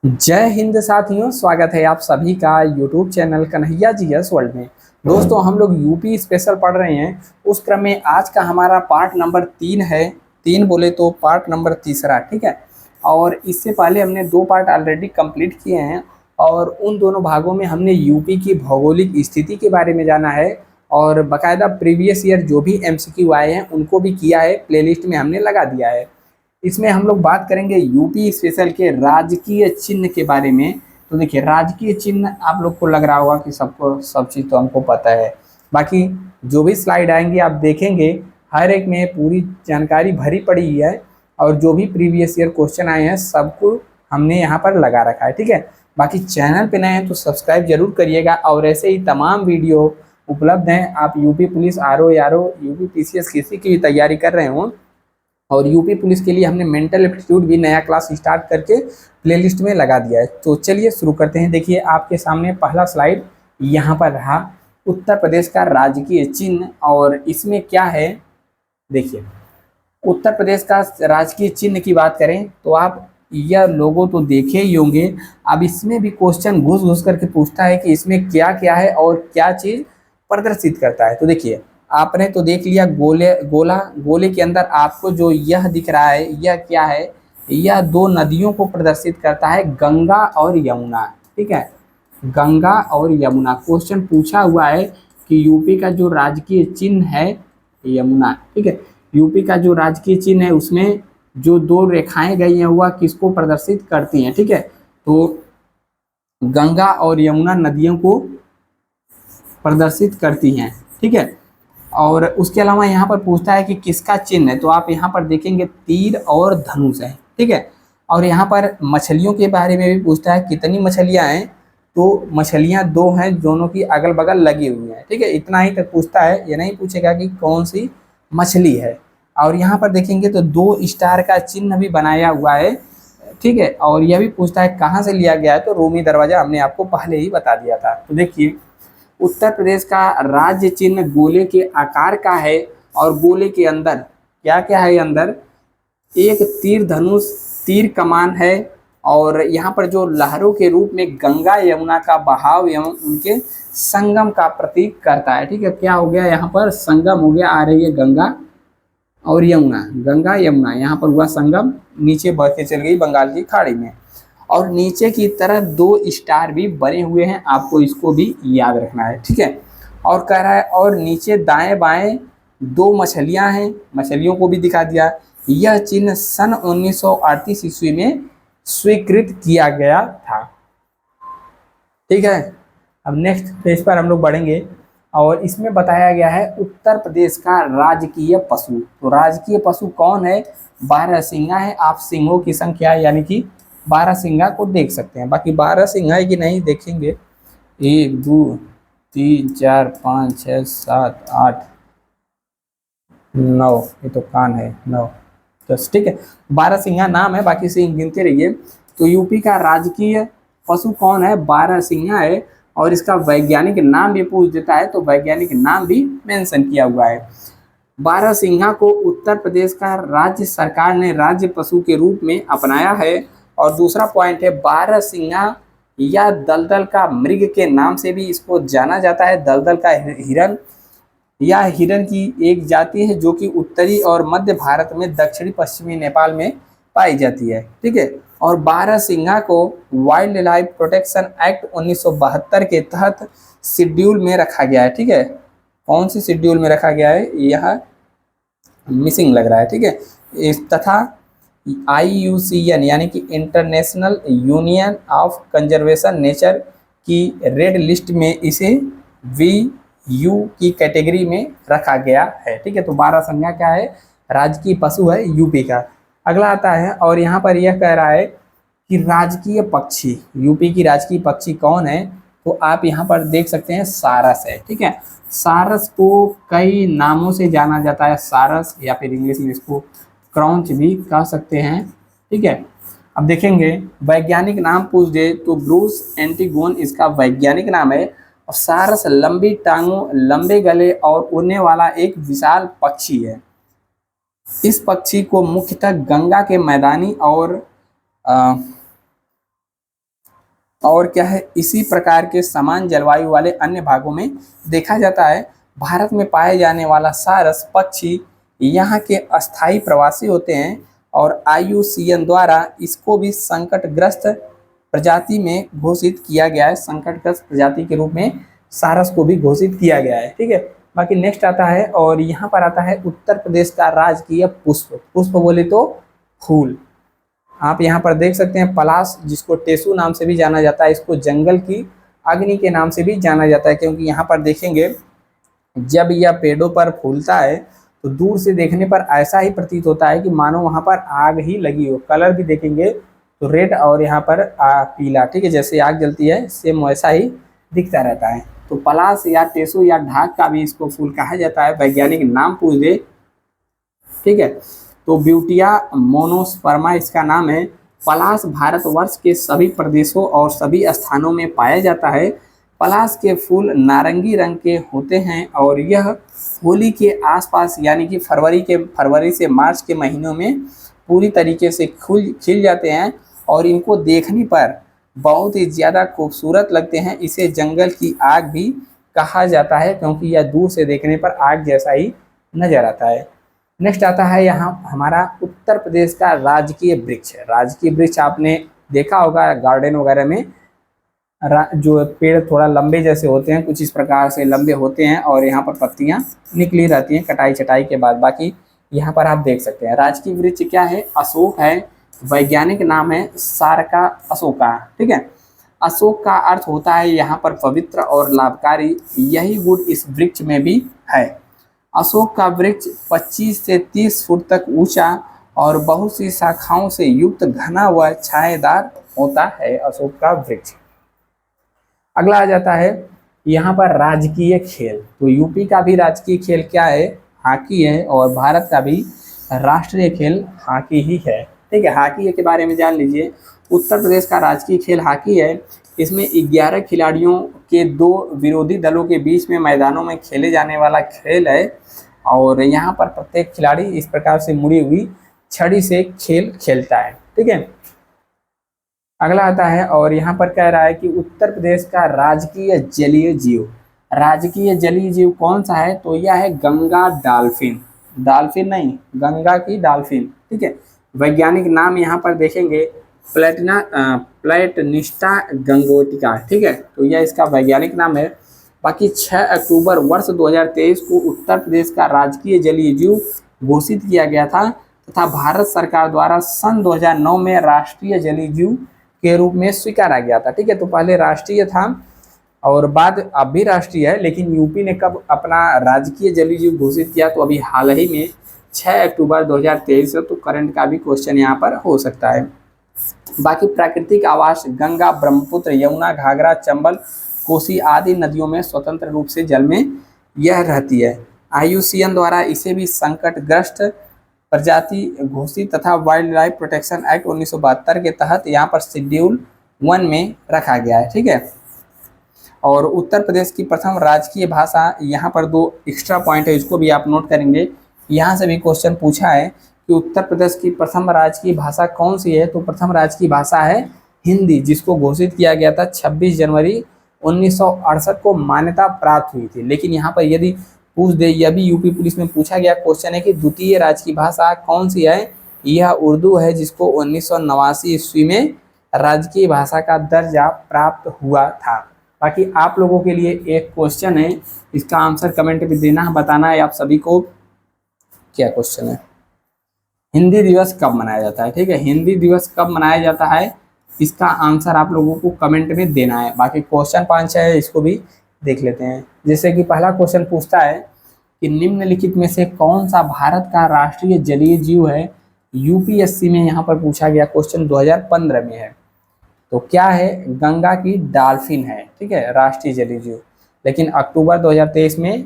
जय हिंद साथियों, स्वागत है आप सभी का YouTube channel Kanhaiya GS world में। दोस्तों, हम लोग यूपी स्पेशल पढ़ रहे हैं। उस क्रम में आज का हमारा पार्ट नंबर 3 है। 3 बोले तो पार्ट नंबर तीसरा, ठीक है। और इससे पहले हमने 2 पार्ट ऑलरेडी कंप्लीट किए हैं और उन दोनों भागों में हमने यूपी की भौगोलिक स्थिति के बारे में जाना है और बाकायदा प्रीवियस ईयर जो भी एमसीक्यू आए हैं उनको भी किया है, प्लेलिस्ट में हमने लगा दिया है। इसमें हम लोग बात करेंगे यूपी स्पेशल के राजकीय चिन्ह के बारे में। तो देखिए, राजकीय चिन्ह आप लोग को लग रहा होगा कि सबको सब चीज़ तो हमको पता है। बाकी जो भी स्लाइड आएंगे आप देखेंगे, हर एक में पूरी जानकारी भरी पड़ी है और जो भी प्रीवियस ईयर क्वेश्चन आए हैं सबको हमने यहाँ पर लगा रखा है, ठीक है। बाकी चैनल पे नए हैं तो सब्सक्राइब जरूर करिएगा और ऐसे ही तमाम वीडियो उपलब्ध हैं। आप UP police, RO, UP PCS किसी की भी तैयारी कर रहे हो और यूपी पुलिस के लिए हमने मेंटल एप्टीट्यूड भी नया क्लास स्टार्ट करके प्लेलिस्ट में लगा दिया है। तो चलिए शुरू करते हैं। देखिए, आपके सामने पहला स्लाइड यहाँ पर रहा, उत्तर प्रदेश का राजकीय चिन्ह। और इसमें क्या है, देखिए, उत्तर प्रदेश का राजकीय चिन्ह की बात करें तो आप यह लोगो तो देखे ही होंगे। अब इसमें भी क्वेश्चन घुस घुस करके पूछता है कि इसमें क्या क्या है और क्या चीज़ प्रदर्शित करता है। तो देखिए, आपने तो देख लिया गोले के अंदर आपको जो यह दिख रहा है, यह क्या है, यह 2 नदियों को प्रदर्शित करता है, गंगा और यमुना, ठीक है। गंगा और यमुना क्वेश्चन पूछा हुआ है कि यूपी का जो राजकीय चिन्ह है यमुना, ठीक है। यूपी का जो राजकीय चिन्ह है उसमें जो 2 रेखाएं गई हैं वह किसको प्रदर्शित करती हैं, ठीक है। तो गंगा और यमुना नदियों को प्रदर्शित करती हैं, ठीक है। और उसके अलावा यहाँ पर पूछता है कि किसका चिन्ह है, तो आप यहाँ पर देखेंगे तीर और धनुष है, ठीक है। और यहाँ पर मछलियों के बारे में भी पूछता है, कितनी मछलियाँ हैं, तो मछलियाँ 2 हैं, दोनों की अगल बगल लगी हुई हैं, ठीक है। इतना ही तक पूछता है, ये नहीं पूछेगा कि कौन सी मछली है। और यहाँ पर देखेंगे तो 2 स्टार का चिन्ह भी बनाया हुआ है, ठीक है। और यह भी पूछता है कहाँ से लिया गया है, तो रूमी दरवाजा हमने आपको पहले ही बता दिया था। तो देखिए, उत्तर प्रदेश का राज्य चिन्ह गोले के आकार का है और गोले के अंदर क्या क्या है, अंदर एक तीर धनुष, तीर कमान है और यहाँ पर जो लहरों के रूप में गंगा यमुना का बहाव एवं उनके संगम का प्रतीक करता है, ठीक है। क्या हो गया, यहाँ पर संगम हो गया, आ रही है गंगा और यमुना, गंगा यमुना, यहाँ पर हुआ संगम, नीचे बह के चल गई बंगाल की खाड़ी में। और नीचे की तरफ 2 स्टार भी बने हुए हैं, आपको इसको भी याद रखना है, ठीक है। और कह रहा है और नीचे दाएं बाएं 2 मछलियां हैं, मछलियों को भी दिखा दिया। यह चिन्ह सन 1938 ईस्वी में स्वीकृत किया गया था, ठीक है। अब नेक्स्ट पेज पर हम लोग बढ़ेंगे और इसमें बताया गया है उत्तर प्रदेश का राजकीय पशु। तो राजकीय पशु कौन है, 12 सिंगा है। आप सिंहों की संख्या यानी कि 12 सिंगा को देख सकते हैं। बाकी 12 सिंगा है कि नहीं देखेंगे, 1 2 3 4 5 6 7 8 9, ये तो कान है, 9 10, ठीक है। 12 सिंगा नाम है, बाकी सिंह गिनते रहिए। तो यूपी का राजकीय पशु कौन है, 12 सिंगा है। और इसका वैज्ञानिक नाम भी पूछ देता है तो वैज्ञानिक नाम भी मेंशन किया हुआ है। 12 सिंघा को उत्तर प्रदेश का राज्य सरकार ने राज्य पशु के रूप में अपनाया है। और दूसरा पॉइंट है, 12 सिंघा या दलदल का मृग के नाम से भी इसको जाना जाता है। दलदल का हिरन या हिरन की एक जाति है जो कि उत्तरी और मध्य भारत में दक्षिणी पश्चिमी नेपाल में पाई जाती है, ठीक है। और 12 सिंघा को वाइल्ड लाइफ प्रोटेक्शन एक्ट 1972 के तहत शेड्यूल में रखा गया है, ठीक है। कौन सी शेड्यूल में रखा गया है, यह मिसिंग लग रहा है, ठीक है। इस तथा IUCN यानी कि international union of conservation nature की रेड लिस्ट में इसे VU की कैटेगरी में रखा गया है, ठीक है। तो 12 संज्ञा क्या है, राजकीय पशु है यूपी का। अगला आता है और यहाँ पर यह कह रहा है कि राजकीय पक्षी, यूपी की राजकीय पक्षी कौन है, तो आप यहाँ पर देख सकते हैं सारस है, ठीक है। सारस को कई नामों से जाना जाता है, सारस या फिर इंग्लिश में इसको क्रॉन्च भी कह सकते हैं, ठीक है। अब देखेंगे वैज्ञानिक नाम पूछ दे तो ब्रूस एंटिगोन इसका वैज्ञानिक नाम है। और सारस लंबी टांगों, लंबे गले और उड़ने वाला एक विशाल पक्षी है। इस पक्षी को मुख्यतः गंगा के मैदानी और और क्या है, इसी प्रकार के समान जलवायु वाले अन्य भागों में देखा जाता है। भारत में पाए जाने वाला सारस पक्षी यहाँ के अस्थायी प्रवासी होते हैं और IUCN द्वारा इसको भी संकटग्रस्त प्रजाति में घोषित किया गया है। संकटग्रस्त प्रजाति के रूप में सारस को भी घोषित किया गया है। ठीक है, बाकी नेक्स्ट आता है और यहाँ पर आता है उत्तर प्रदेश का राजकीय पुष्प। पुष्प बोले तो फूल। आप यहाँ पर देख सकते हैं पलाश, जिसको टेसू नाम से भी जाना जाता है। इसको जंगल की अग्नि के नाम से भी जाना जाता है, क्योंकि यहाँ पर देखेंगे जब यह पेड़ों पर फूलता है तो दूर से देखने पर ऐसा ही प्रतीत होता है कि मानो वहाँ पर आग ही लगी हो। कलर भी देखेंगे तो रेड और यहाँ पर पीला, ठीक है, जैसे आग जलती है सेम वैसा ही दिखता रहता है। तो पलाश या टेसू या ढाक का भी इसको फूल कहा जाता है। वैज्ञानिक नाम पूछ दे, ठीक है, तो ब्यूटिया मोनोस्पर्मा इसका नाम है। पलाश भारतवर्ष के सभी प्रदेशों और सभी स्थानों में पाया जाता है। पलाश के फूल नारंगी रंग के होते हैं और यह होली के आसपास यानी कि फरवरी से मार्च के महीनों में पूरी तरीके से खिल जाते हैं और इनको देखने पर बहुत ही ज़्यादा खूबसूरत लगते हैं। इसे जंगल की आग भी कहा जाता है, क्योंकि यह दूर से देखने पर आग जैसा ही नजर आता है। नेक्स्ट आता है यहाँ हमारा उत्तर प्रदेश का राजकीय वृक्ष। राजकीय वृक्ष आपने देखा होगा गार्डन वगैरह में, जो पेड़ थोड़ा लंबे जैसे होते हैं, कुछ इस प्रकार से लंबे होते हैं और यहाँ पर पत्तियाँ निकली रहती हैं कटाई छटाई के बाद। बाकी यहाँ पर आप देख सकते हैं राजकीय वृक्ष क्या है, अशोक है। वैज्ञानिक नाम है सारका अशोका। ठीक है, अशोक का अर्थ होता है यहाँ पर पवित्र और लाभकारी। यही गुण इस वृक्ष में भी है। अशोक का वृक्ष 25 से 30 फुट तक ऊंचा और बहुत सी शाखाओं से युक्त घना व छाएदार होता है अशोक का वृक्ष। अगला आ जाता है यहाँ पर राजकीय खेल। तो यूपी का भी राजकीय खेल क्या है, हॉकी है, और भारत का भी राष्ट्रीय खेल हॉकी ही है। ठीक है, हॉकी के बारे में जान लीजिए। उत्तर प्रदेश का राजकीय खेल हॉकी है। इसमें 11 खिलाड़ियों के 2 विरोधी दलों के बीच में मैदानों में खेले जाने वाला खेल है और यहाँ पर प्रत्येक खिलाड़ी इस प्रकार से मुड़ी हुई छड़ी से खेल खेलता है। ठीक है, अगला आता है और यहाँ पर कह रहा है कि उत्तर प्रदेश का राजकीय जलीय जीव। राजकीय जलीय जीव कौन सा है, तो यह है गंगा डॉल्फिन। डॉल्फिन नहीं, गंगा की डॉल्फिन। ठीक है, वैज्ञानिक नाम यहाँ पर देखेंगे प्लेटनिस्टा गंगोटिका। ठीक है, तो यह इसका वैज्ञानिक नाम है। बाकी 6 अक्टूबर वर्ष 2023 को उत्तर प्रदेश का राजकीय जलीय जीव घोषित किया गया था तथा भारत सरकार द्वारा सन 2009 में राष्ट्रीय जलीय जीव के रूप में स्वीकारा गया था। ठीक है, तो पहले राष्ट्रीय था और बाद अब भी राष्ट्रीय है, लेकिन यूपी ने कब अपना राजकीय जलीय जीव घोषित किया, तो अभी हाल ही में 6 अक्टूबर 2023 है। तो करंट का भी क्वेश्चन यहाँ पर हो सकता है। बाकी प्राकृतिक आवास गंगा, ब्रह्मपुत्र, यमुना, घाघरा, चंबल, कोसी आदि नदियों में स्वतंत्र रूप से जल में यह रहती है। IUCN द्वारा इसे भी संकटग्रस्त प्रजाति घोषित तथा वाइल्ड लाइफ प्रोटेक्शन एक्ट 1972 के तहत यहाँ पर शेड्यूल 1 में रखा गया है। ठीक है, और उत्तर प्रदेश की प्रथम राजकीय भाषा, यहाँ पर 2 एक्स्ट्रा पॉइंट है, इसको भी आप नोट करेंगे। यहाँ से भी क्वेश्चन पूछा है कि उत्तर प्रदेश की प्रथम राजकीय भाषा कौन सी है, तो प्रथम राजकीय भाषा है हिंदी, जिसको घोषित किया गया था 26 जनवरी 1968 को मान्यता प्राप्त हुई थी। लेकिन यहाँ पर यदि पूछ दे, यह भी यूपी पुलिस में पूछा गया क्वेश्चन है कि द्वितीय राजकीय भाषा कौन सी है, यह उर्दू है, जिसको 1989 ईस्वी में राजकीय भाषा का दर्जा प्राप्त हुआ था। बाकी आप लोगों के लिए एक क्वेश्चन है, इसका आंसर कमेंट में देना, बताना है आप सभी को क्या क्वेश्चन है। हिंदी दिवस कब मनाया जाता है। ठीक है, हिंदी दिवस कब मनाया जाता है, इसका आंसर आप लोगों को कमेंट में देना है। बाकी क्वेश्चन 5 है, इसको भी देख लेते हैं। जैसे कि पहला क्वेश्चन पूछता है कि निम्नलिखित में से कौन सा भारत का राष्ट्रीय जलीय जीव है। UPSC में यहाँ पर पूछा गया क्वेश्चन 2015 में है, तो क्या है, गंगा की डॉल्फिन है। ठीक है, राष्ट्रीय जलीय जीव। लेकिन अक्टूबर 2023 में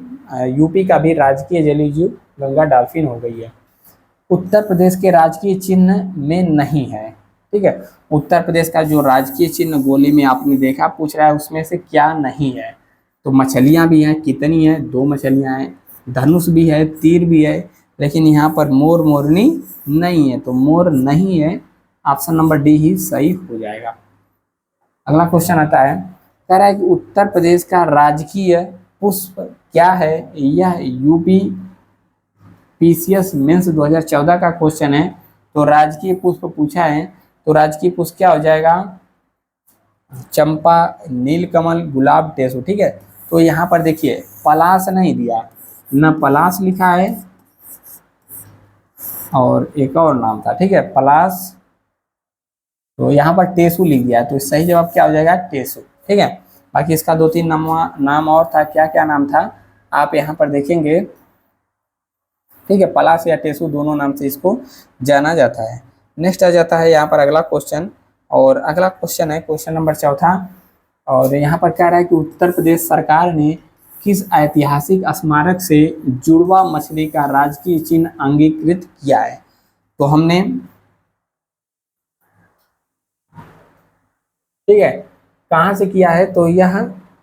यूपी का भी राजकीय जलीय जीव गंगा डॉल्फिन हो गई है। उत्तर प्रदेश के राजकीय चिन्ह में नहीं है। ठीक है, उत्तर प्रदेश का जो राजकीय चिन्ह गोली में आपने देखा पूछ रहा है, उसमें से क्या नहीं है, तो मछलियां भी हैं, कितनी हैं, 2 मछलियां हैं, धनुष भी है, तीर भी है, लेकिन यहाँ पर मोर मोरनी नहीं है, तो मोर नहीं है। ऑप्शन नंबर डी ही सही हो जाएगा। अगला क्वेश्चन आता है, कह रहा है कि उत्तर प्रदेश का राजकीय पुष्प क्या है। यह यूपी पीसीएस मेंस 2014 का क्वेश्चन है। तो राजकीय पुष्प पूछा है, तो राजकीय पुष्प क्या हो जाएगा, चंपा, नीलकमल, गुलाब, टेसू। ठीक है, तो यहाँ पर देखिए पलाश नहीं दिया, न पलाश लिखा है और एक और नाम था, ठीक है, पलाश, तो यहाँ पर टेसू लिख दिया, तो सही जवाब क्या हो जाएगा, टेसू। ठीक है, बाकी इसका 2-3 नाम और था, क्या क्या नाम था आप यहाँ पर देखेंगे। ठीक है, पलाश या टेसू दोनों नाम से इसको जाना जाता है। नेक्स्ट आ जाता है यहाँ पर अगला क्वेश्चन, और अगला क्वेश्चन है क्वेश्चन नंबर 4, और यहाँ पर कह रहा है कि उत्तर प्रदेश सरकार ने किस ऐतिहासिक स्मारक से जुड़वा मछली का राजकीय चिन्ह अंगीकृत किया है। तो हमने, ठीक है, कहाँ से किया है, तो यह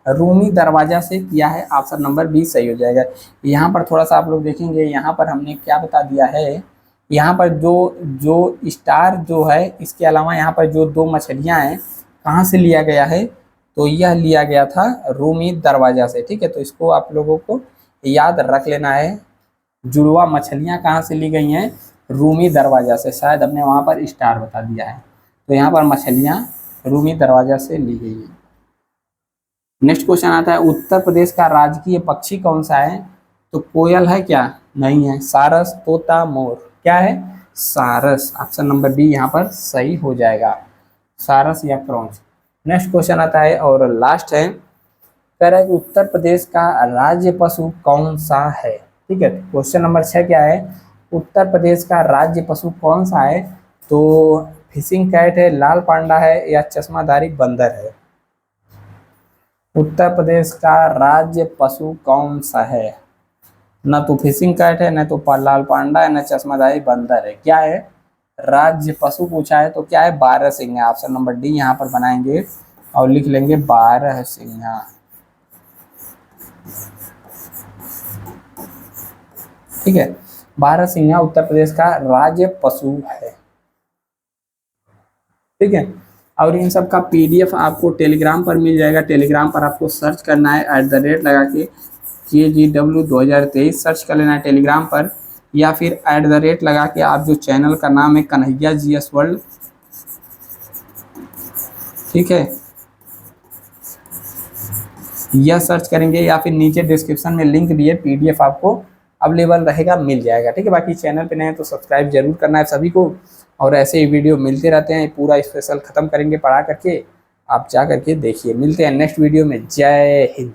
रूमी दरवाजा से किया है। ऑप्शन नंबर बी सही हो जाएगा। यहाँ पर थोड़ा सा आप लोग देखेंगे, यहाँ पर हमने क्या बता दिया है, यहाँ पर जो स्टार जो है, इसके अलावा यहाँ पर जो 2 मछलियाँ हैं कहाँ से लिया गया है, तो यह लिया गया था रूमी दरवाजा से। ठीक है, तो इसको आप लोगों को याद रख लेना है, जुड़वा मछलियाँ कहाँ से ली गई हैं, रूमी दरवाजा से। शायद हमने वहाँ पर स्टार बता दिया है, तो यहाँ पर मछलियाँ रूमी दरवाजा से ली गई है। नेक्स्ट क्वेश्चन आता है, उत्तर प्रदेश का राजकीय पक्षी कौन सा है। तो कोयल है क्या, नहीं है, सारस, तोता, मोर, क्या है, सारस। ऑप्शन नंबर बी यहाँ पर सही हो जाएगा, सारस या क्रॉन्च। नेक्स्ट क्वेश्चन आता है और लास्ट है, कह रहा है कि उत्तर प्रदेश का राज्य पशु कौन सा है। ठीक है, क्वेश्चन नंबर 6 क्या है, उत्तर प्रदेश का राज्य पशु कौन सा है। तो फिशिंग कैट है, लाल पांडा है, या चश्माधारी बंदर है। उत्तर प्रदेश का राज्य पशु कौन सा है, न तो फिशिंग कैट है, न तो लाल पांडा है, न चश्माधारी बंदर है, क्या है, राज्य पशु पूछा है, तो क्या है, बारहसिंगा। ऑप्शन नंबर डी यहाँ पर बनाएंगे और लिख लेंगे बारहसिंगा। ठीक है, बारहसिंगा उत्तर प्रदेश का राज्य पशु है। ठीक है, और इन सब का पीडीएफ आपको टेलीग्राम पर मिल जाएगा। टेलीग्राम पर आपको सर्च करना है @ लगा के KGW 2023 सर्च कर लेना है टेलीग्राम पर, या फिर @ लगा के आप जो चैनल का नाम है कन्हैया GS वर्ल्ड, ठीक है, यह सर्च करेंगे, या फिर नीचे डिस्क्रिप्शन में लिंक दिए, पीडीएफ आपको अवेलेबल रहेगा, मिल जाएगा। ठीक है, बाकी चैनल पे नए हैं तो सब्सक्राइब जरूर करना है सभी को, और ऐसे ही वीडियो मिलते रहते हैं। पूरा स्पेशल खत्म करेंगे पढ़ा करके, आप जा करके देखिए। मिलते हैं नेक्स्ट वीडियो में। जय हिंद।